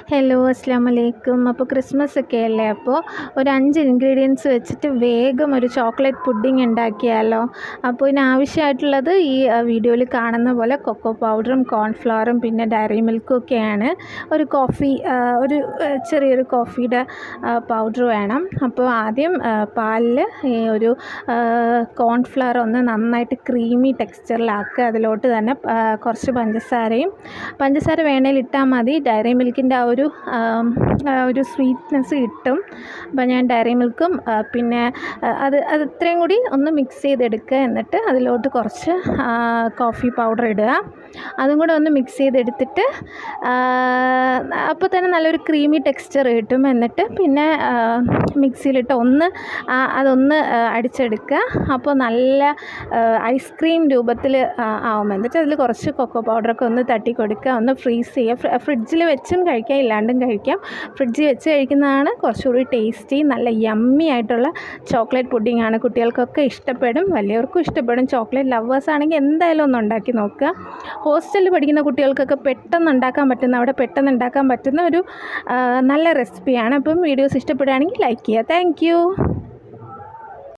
Hello അസ്സാം വലൈക്കും. അപ്പോൾ ക്രിസ്മസ് ഒക്കെ അല്ലേ, അപ്പോൾ ഒരു 5 ഇൻഗ്രീഡിയൻസ് വെച്ചിട്ട് വേഗം ഒരു ചോക്ലേറ്റ് പുഡിംഗ് ഉണ്ടാക്കിയാലോ. അപ്പോൾ ഇതിനാവശ്യമായിട്ടുള്ളത് ഈ വീഡിയോയിൽ കാണുന്ന പോലെ കൊക്കോ പൗഡറും കോൺഫ്ലവറും പിന്നെ ഡയറി മിൽക്കും ഒക്കെയാണ്. ഒരു ചെറിയൊരു കോഫിയുടെ പൗഡർ വേണം. അപ്പോൾ ആദ്യം പാലിൽ ഈ ഒരു കോൺഫ്ലവർ ഒന്ന് നന്നായിട്ട് ക്രീമി ടെക്സ്ചറിലാക്കുക. അതിലോട്ട് തന്നെ കുറച്ച് പഞ്ചസാര വേണേൽ ഇട്ടാൽ മതി. ഡയറി മിൽക്കിൻ്റെ ആ ഒരു സ്വീറ്റ്നെസ് കിട്ടും. അപ്പോൾ ഞാൻ ഡയറി മിൽക്കും പിന്നെ അത് ഇത്രയും കൂടി ഒന്ന് മിക്സ് ചെയ്തെടുക്കുക. എന്നിട്ട് അതിലോട്ട് കുറച്ച് കോഫി പൗഡർ ഇടുക. അതും കൂടെ ഒന്ന് മിക്സ് ചെയ്തെടുത്തിട്ട് അപ്പോൾ തന്നെ നല്ലൊരു ക്രീമി ടെക്സ്ചർ കിട്ടും. എന്നിട്ട് പിന്നെ മിക്സിയിലിട്ട് അതൊന്ന് അടിച്ചെടുക്കുക. അപ്പോൾ നല്ല ഐസ്ക്രീം രൂപത്തിൽ ആവും. എന്നിട്ട് അതിൽ കുറച്ച് കൊക്കോ പൗഡറൊക്കെ ഒന്ന് തട്ടി കൊടുക്കുക, ഒന്ന് ഫ്രീസ് ചെയ്യുക. ഫ്രിഡ്ജിൽ വെച്ചും കഴിക്കാം, ഇല്ലാണ്ടും കഴിക്കാം. ഫ്രിഡ്ജിൽ വെച്ച് കഴിക്കുന്നതാണ് കുറച്ചുകൂടി ടേസ്റ്റി. നല്ല യമ്മി ആയിട്ടുള്ള ചോക്ലേറ്റ് പുഡിംഗ് ആണ്. കുട്ടികൾക്കൊക്കെ ഇഷ്ടപ്പെടും, വലിയവർക്കും ഇഷ്ടപ്പെടും. ചോക്ലേറ്റ് ലവേഴ്സ് ആണെങ്കിൽ എന്തായാലും ഒന്ന് ഉണ്ടാക്കി നോക്കുക. ഹോസ്റ്റലിൽ പഠിക്കുന്ന കുട്ടികൾക്കൊക്കെ പെട്ടെന്ന് ഉണ്ടാക്കാൻ പറ്റുന്ന ഒരു നല്ല റെസിപ്പിയാണ്. അപ്പം വീഡിയോസ് ഇഷ്ടപ്പെടുകയാണെങ്കിൽ ലൈക്ക് ചെയ്യുക. താങ്ക്